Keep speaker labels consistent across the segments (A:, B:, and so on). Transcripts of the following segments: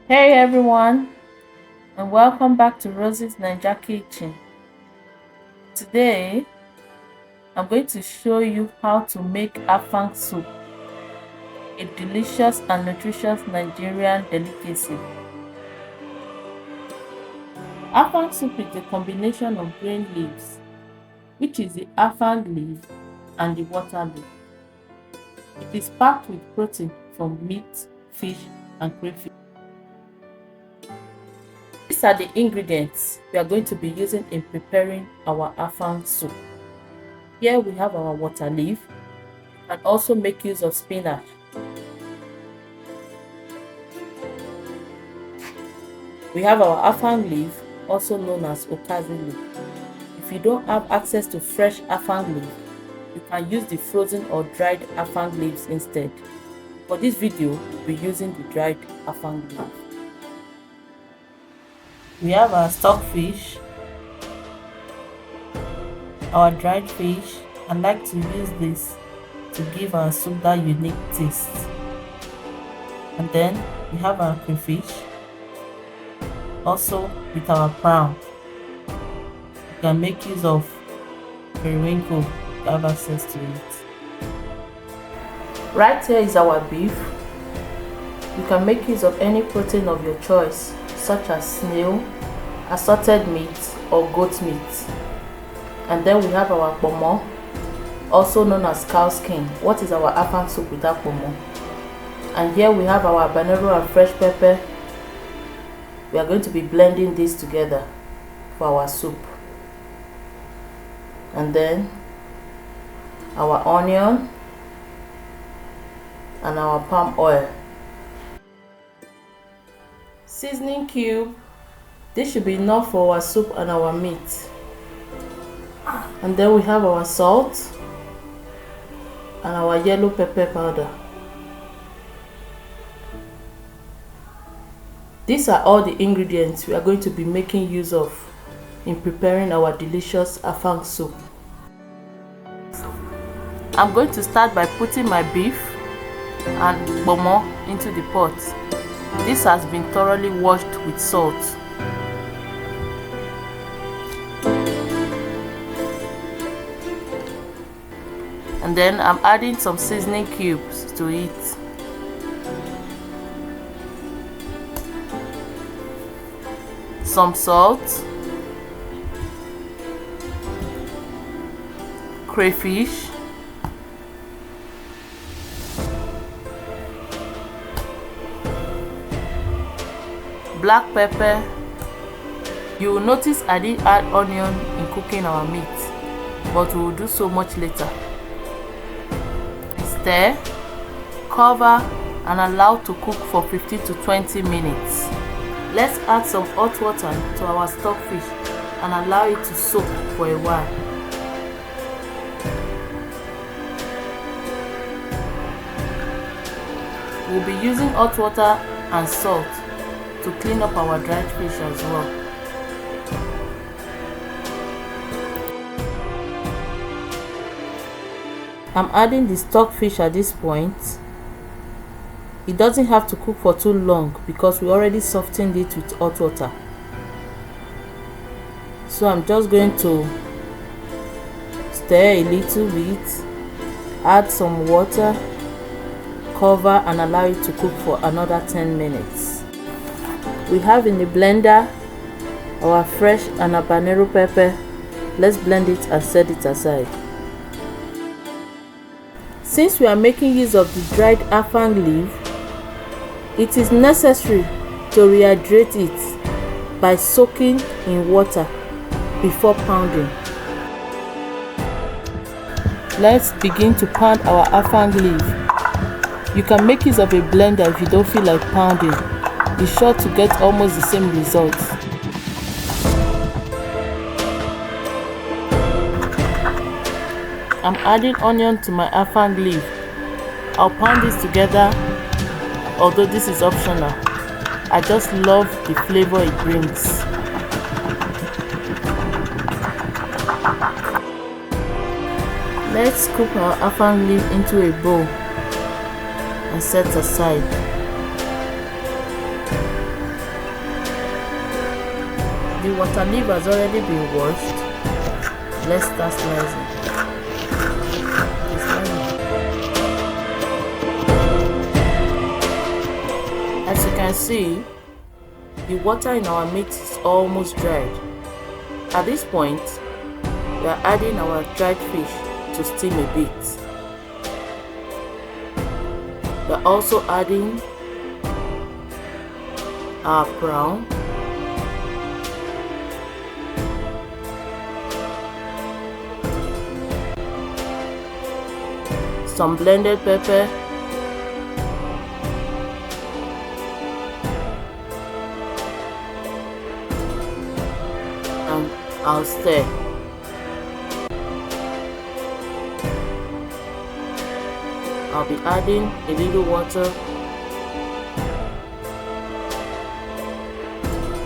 A: Hey everyone, and welcome back to Rosie's Niger Kitchen. Today, I'm going to show you how to make Afang soup, a delicious and nutritious Nigerian delicacy. Afang soup is a combination of green leaves, which is the Afang leaf and the Waterleaf. It is packed with protein from meat, fish, and crayfish. These are the ingredients we are going to be using in preparing our Afang soup. Here we have our water leaf and also make use of spinach. We have our Afang leaf, also known as okazi leaf. If you don't have access to fresh Afang leaf, you can use the frozen or dried Afang leaves instead. For this video, we'll be using the dried Afang leaf. We have our stockfish, our dried fish. I like to use this to give our soup that unique taste. And then we have our crayfish, also with our prawn. You can make use of periwinkle to have access to it. Right here is our beef. You can make use of any protein of your choice, such as snail, assorted meat, or goat meat. And then we have our bonnet, also known as cow skin. What is our Afang soup without bonnet? And here we have our habanero and fresh pepper. We are going to be blending this together for our soup. And then our onion and our palm oil. Seasoning cube. This should be enough for our soup and our meat. And then we have our salt and our yellow pepper powder. These are all the ingredients we are going to be making use of in preparing our delicious Afang soup. I'm going to start by putting my beef and bonnet into the pot. This has been thoroughly washed with salt. And then I'm adding some seasoning cubes to it. Some salt, crayfish, black pepper. You will notice I didn't add onion in cooking our meat, but we will do so much later. Stir, cover, and allow to cook for 15 to 20 minutes. Let's add some hot water to our stockfish and allow it to soak for a while. We'll be using hot water and salt to clean up our dried fish as well. I'm adding the stockfish at this point. It doesn't have to cook for too long because we already softened it with hot water. So I'm just going to stir a little bit, add some water, cover, and allow it to cook for another 10 minutes. We have in the blender our fresh and habanero pepper. Let's blend it and set it aside. Since we are making use of the dried Afang leaf, it is necessary to rehydrate it by soaking in water before pounding. Let's begin to pound our Afang leaf. You can make use of a blender if you don't feel like pounding. Be sure to get almost the same results. I'm adding onion to my Afang leaf. I'll pound this together, although this is optional. I just love the flavor it brings. Let's scoop our Afang leaf into a bowl and set aside. The water leaf has already been washed. Let's start slicing. As you can see, the water in our meat is almost dried. At this point, we are adding our dried fish to steam a bit. We are also adding our prawn, some blended pepper, and I'll stir. I'll be adding a little water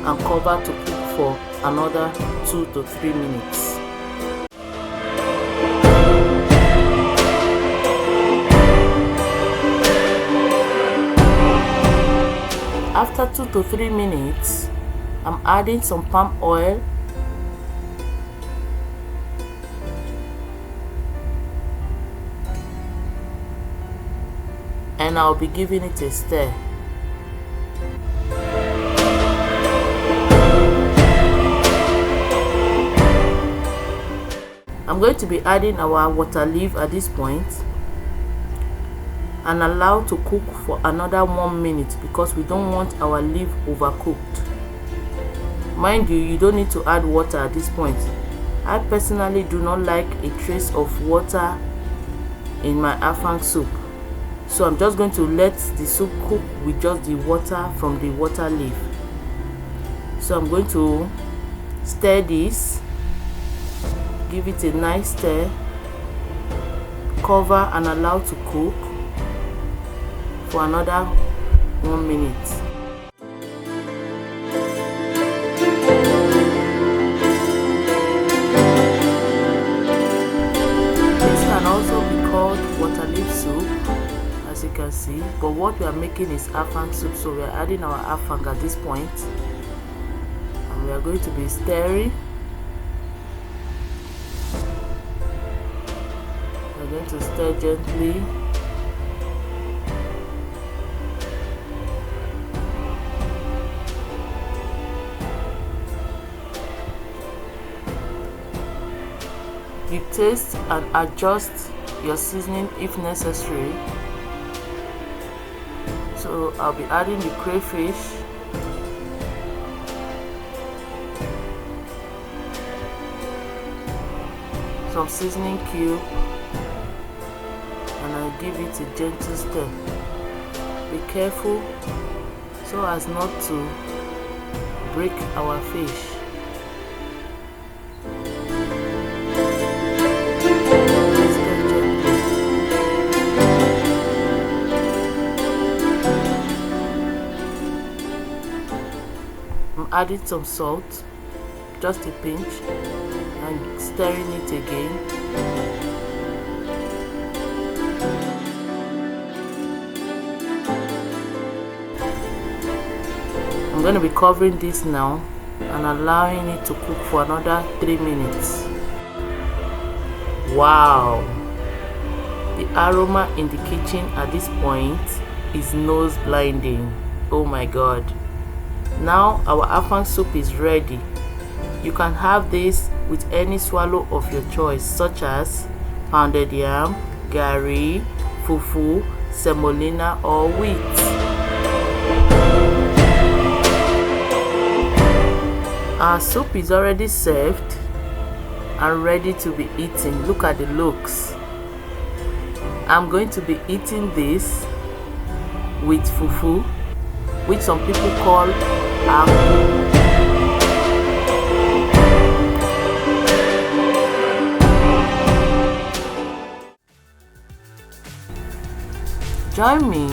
A: and cover to cook for another 2 to 3 minutes. After 2 to 3 minutes, I'm adding some palm oil and I'll be giving it a stir. I'm going to be adding our water leaf at this point and allow to cook for another 1 minute because we don't want our leaf overcooked. Mind you, you don't need to add water at this point. I personally do not like a trace of water in my afang soup, so I'm just going to let the soup cook with just the water from the water leaf. So I'm going to stir this, give it a nice stir, cover and allow to cook for another 1 minute. This can also be called waterleaf soup, as you can see, but what we are making is afang soup, so we are adding our afang at this point, and we are going to be stirring. We are going to stir gently. You taste and adjust your seasoning if necessary. So I'll be adding the crayfish, some seasoning cube, and I'll give it a gentle stir. Be careful so as not to break our fish. Adding some salt, just a pinch, and stirring it again. I'm going to be covering this now and allowing it to cook for another 3 minutes. Wow, the aroma in the kitchen at this point is nose blinding. Oh my god. Now our afang soup is ready. You can have this with any swallow of your choice, such as pounded yam, gari, fufu, semolina, or wheat. Our soup is already served and ready to be eaten. Look at the looks. I'm going to be eating this with fufu, which some people call akwa. Join me,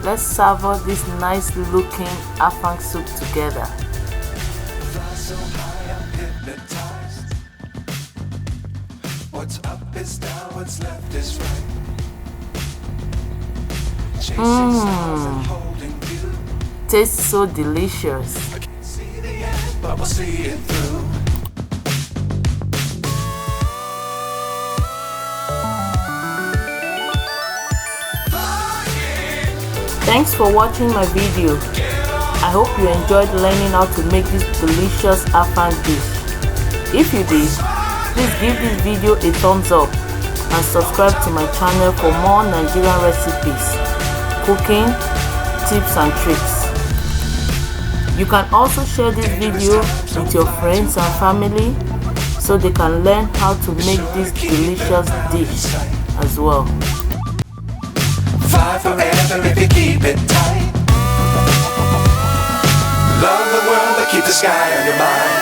A: let's savor this nice looking afang soup together. Tastes so delicious.
B: I will see it through.
A: Thanks for watching my video. I hope you enjoyed learning how to make this delicious Afang dish. If you did, please give this video a thumbs up and subscribe to my channel for more Nigerian recipes, cooking, tips and tricks. You can also share this video with your friends and family so they can learn how to make this delicious dish as well.
B: Fly forever if you keep it tight. Love the world but keep the sky on your mind.